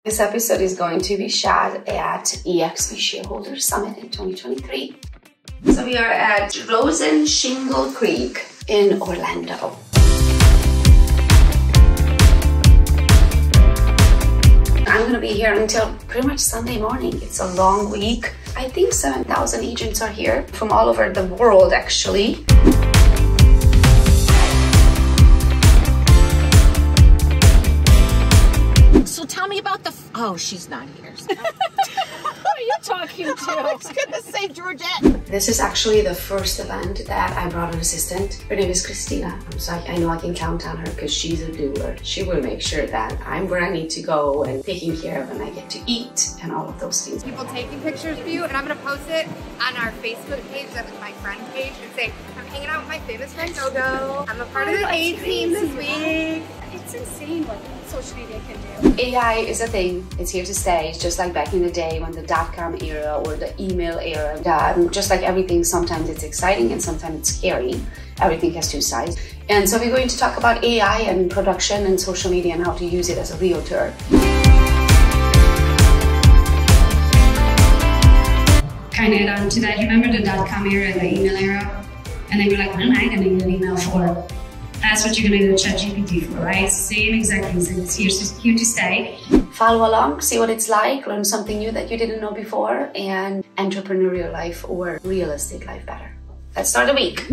This episode is going to be shot at eXp Shareholder Summit in 2023. So we are at Rosen Shingle Creek in Orlando. I'm going to be here until pretty much Sunday morning. It's a long week. I think 7,000 agents are here from all over the world, actually. So tell me about the... Oh, she's not here. Who are you talking to? I was going to say Georgette. This is actually the first event that I brought an assistant. Her name is Christina. So I know I can count on her because she's a doer. She will make sure that I'm where I need to go and taking care of and I get to eat and all of those things. People taking pictures of you, and I'm going to post it on our Facebook page, that is my friend page, and say, I'm hanging out with my famous friend Gogo. I'm a part of the A team this week. It's insane what social media can do. AI is a thing. It's here to stay. It's just like back in the day when the .com era or the email era. Just like everything, sometimes it's exciting and sometimes it's scary. Everything has two sides. And so we're going to talk about AI and production and social media and how to use it as a realtor. Kind of add on to that, remember the .com era and the email era? And then you're like, what am I going to need an email for? That's what you're going to do ChatGPT for, right? Same exact reason. It's here to stay. Follow along, see what it's like, learn something new that you didn't know before, and entrepreneurial life or real estate life better. Let's start the week.